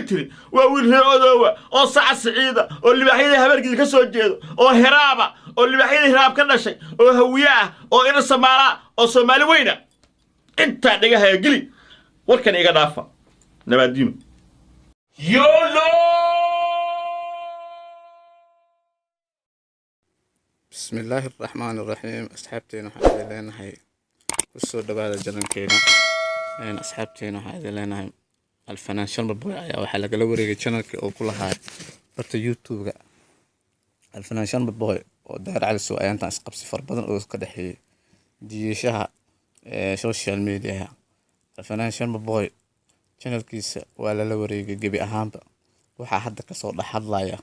tiri waa wiil reer odoowa oo saca siciida oo libaaxyada habarkiisa ka soo jeedo oo hiraaba oo libaaxyada hiraab ka dhashay oo hawiye ah oo ina Soomaala oo Soomaali weyna inta dhigaha gili warkan iga dhaafa nabaadiino yolo بسم الله الرحمن الرحيم أصحابتنا هذا لنا هاي وصل دبادة جلنا كينا إن أصحابتنا هذا لنا هاي الفنان شنو ببوي أو حلقة لو وريك channel أو كل هاي برت يوتيوب جا الفنان شنو ببوي ودار على السوق أنت أسقط صفر بدن أو كده هي دي شها سوشيال ميديا الفنان شنو ببوي channel كيس ولا لو وريك جبي أهم وح حد كسر لحد لايا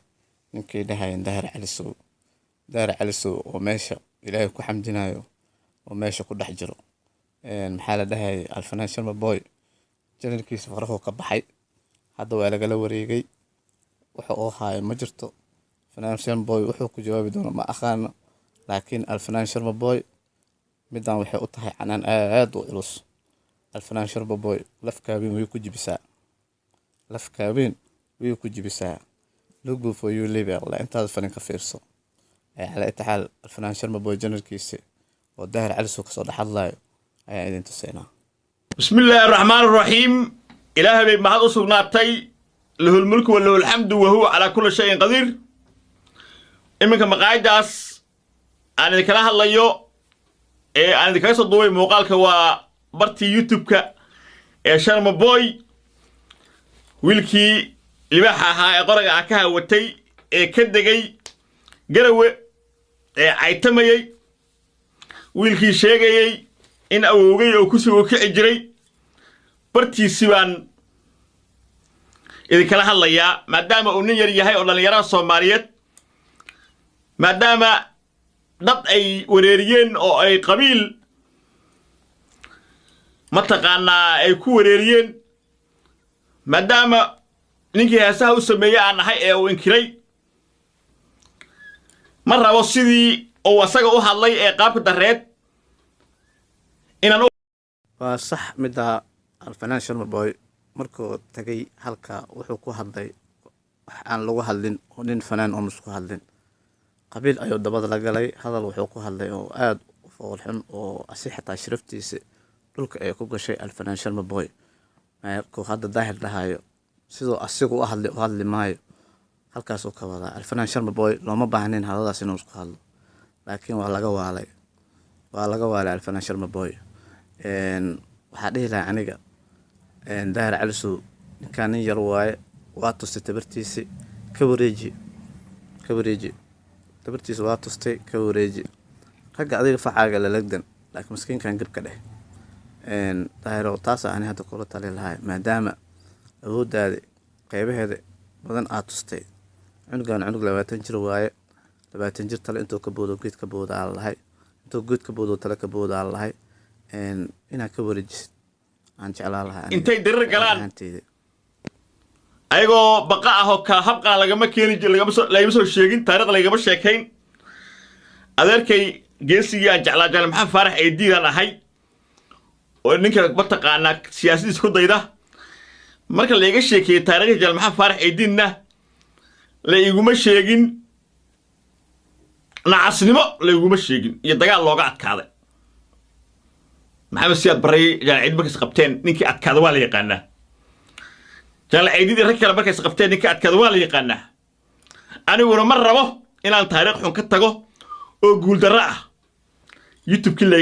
يمكن ده هاي ندهر على السوق دار على السوق وماشى إلهي كو حمدنايو وماشى كو دحجرو محالة دهي الفنان شنو ببوي جنن كيس فرقو كبحي هذا waa laga wareegay wuxuu oo haay ma jirto فنان شنو ببوي wuxuu ku jawaabi doono ma aqaan laakiin الفنان شنو ببوي midaan waxay u tahay canaan aad u culus الفنان شنو ببوي lafkaabin way ku jibisaa lafkaabin way ku jibisaa look for you level la intaad fanin ka fiirso على اتحال الفنان شنو ببوي جنن كيس ودهر على السوق soo dhaxad laayo ayaa idin tusayna بسم الله الرحمن الرحيم إلهي ما هذا صنعتي له الملك وله الحمد وهو على كل شيء قدير إمك مقاعداس أنا ذكرها الله يو أنا ذكرت الضوء مقالك وبرتي يوتيوب ك شنو ببوي ويلكي لباحها قرق عكها وتي كدجي جروي عيتمي ويلكي شيء إن أوجي أو كسر كأجري برتيسي بان إذا كان هلا يا ما دام أونير يهاي ولا يرى صوماليات ما دام ضد أي وريريين أو أي قبيل ما تقانا أي كوريريين ما دام نيجي هسه وسميه عن هاي أو إنكري مرة وصدي أو وسقوا هلا قاب الدرات صح مدى الفنان شنو ببوي markuu tagay halka wuxuu ku hadlay wax aan lagu hadlin oo nin fanaan oo isku hadlin qabiil ayuu dabada la galay hadal wuxuu ku hadlay oo aad u foolxun oo asixata sharaftiisa dhulka ay ku gashay الفنان شنو ببوي markuu hadda daahir dhahayo sidoo asigu u hadli maayo halkaas uu ka wada الفنان شنو ببوي looma baahnayn hadaladaas inuu isku hadlo laakiin waa laga waalay الفنان شنو ببوي waxaa dhihi lahaa aniga daahir cali soo ninkaan yar waaye waa tustay tabartiisi ka wareeji tabartiisi waa tustay ka wareeji ragga adiga facaaga la lagdan laakiin miskiinkan gabka dheh daahiro taas aan hadda kula tali lahaa maadaama awoodaada qaybaheeda badan aad tustay cunugan cunug 20 jir waaye 20 jir tale intuu ka boodo geed ka booda lahay intuu geed ka boodo tale ka booda lahay إنا كوريجس عن جعلها أنتي در قلان أيقو بقاءه كهبقى لقما كيني لا يمسوا الشيقين تاريخ لقما الشيكين أذركي جيسي عن جعل محمد فارح أيدي أنا هاي وإنك بطقى أنك سياسي سكوت ضيدا مركا لقى الشيكي تاريخ جعل محمد فارح أيدينا لا يقوم الشيقين نعصني ما لا يقوم الشيقين يدقى اللوقات كذا محمد سياد بري جال عيد مركز قبتين نيكي أتكاد والي يقانا جال عيدي دي ركلا مركز قبتين نيكي أتكاد والي يقانا أنا ورا مرة بو إن أنا تاريخ حون كتاقو وقول دراء يوتيوب كله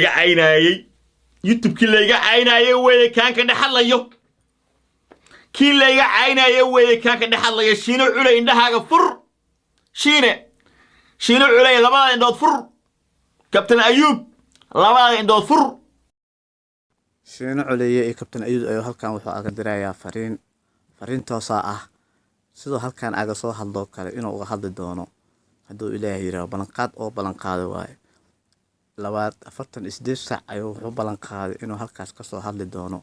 يقع عيناي ويلي كان كده حلا يو كله يقع عيناي ويلي كان كده حلا يو شينو علي إندها فر شينو علي لبا إندود فر كابتن أيوب لبا إندود فر شينو علي إيه كابتن أيوب أيوه هالكان وحو أقدر يا فرين توصاء sidoo halkan aga soo hadlo kale inuu uga hadli doono haduu Ilaahay yiraahdo balanqaad oo balanqaad waay 48 saac ayuu wuxuu balanqaaday inuu halkaas ka soo hadli doono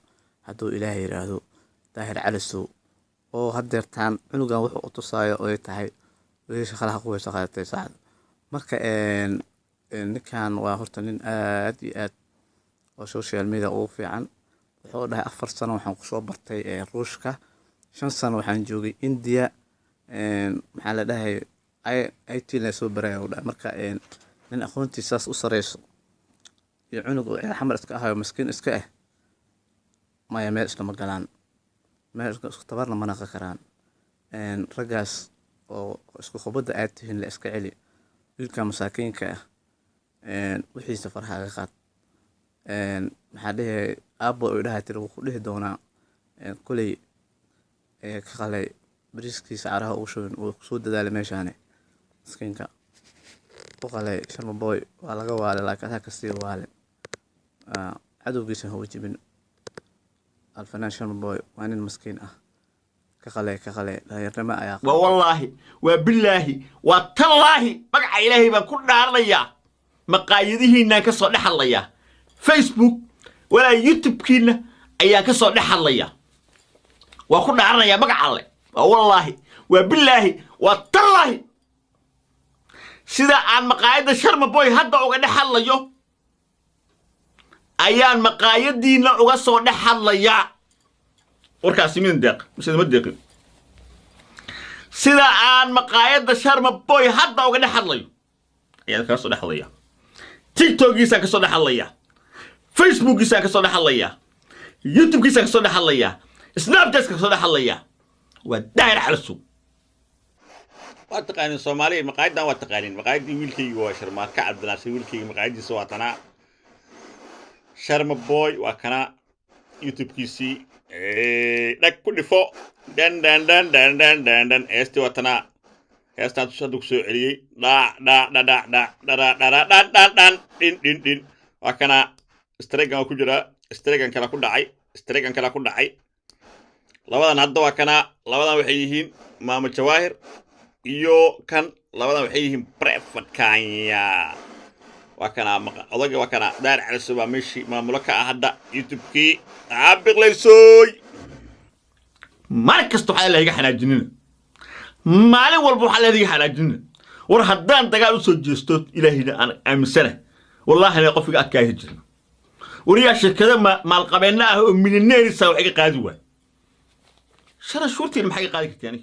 haduu Ilaahay yiraahdo daahir cali soo oo hadeertaan cunugan wuxuu u tusaayo oo ay tahay weesha khalaaq way shaqaystay saacad marka ninkan waa horta nin aad iyo aad oo social media oo fiican wuxuu dhahay 4 sano waxaan ku soo bartay ruushka 5 sano waxaan joogay India maxaa la dhahay IT la soo baray oo marka nin aqoontiisaas u sareyso iyo cunug oo xamar iska ahayo miskiin iska ah ma meel iska magalaan meel isku tabarna ma naqan karaan ragaas oo isku khubada aad tihiin la iska celi wiilka masaakiinka ah wixii safarhaaga qaad maxaa dhahay aabbo oo dhahay tir ku dhihi doonaa kulay ka qalay bariiskiisa caraha ugu shubin oo soo dadaalay meeshaan miskiinka ku qalay sharma boy waa laga waalay laakiin haka sii waalay cadowgiisa hoo jibin alfanaan sharma boy waa nin miskiin ah ka qalay dhalinyarnimo ayaa والله وبالله وتالله بقى إلهي بكون دارليا مقايدهنا كسر دحليا فيسبوك ولا يوتيوب كنا أيا كسر دحليا وكون دارليا بقى علي والله وبالله وتالله سيدا عن مقايد شرم بوي هدا وقد دحليا أيان مقايدنا وكسر دحليا وركاسي من دق مش ما دقيق sida aan maqaayada Sharma Boy hadda uga dhaxlayo ayaa ka soo dhaxlaya TikTok-giisa ka soo dhaxlaya Facebook-giisa ka soo dhaxlaya YouTube-giisa ka soo dhaxlaya Snapchat-ka ka soo dhaxlaya waa daayir xalsu waa taqaan Soomaaliya maqaayadan waa taqaanin maqaayadii wiilkayga waa Sharma ka Cabdinaasir wiilkayga maqaayadiisa waa tana Sharma Boy waa kana YouTube-kiisi dhag ku dhifo dan este watana estan saduk soo celiyay din waa kana stregan ku jira stregan kala ku dhacay labadan hadda waa kana labadan waxay yihiin maama Jawaahir iyo kan labadan waxay yihiin prefat kanya waa kana odaga waa kana daar calisba meeshii maamulo ka hadda YouTube-kii aabiqlaysoy markasta waxa la iga xanaajinina maalin walba waxa la iga xanaajinina war haddaan dagaal u soo jeesto ilaahina aan aaminsana wallahi la qofka adkaay jir wariya shirkada maal qabeena ah oo milyaneerisa wax iga qaadi waay shara shurtii maxay qaadi kartay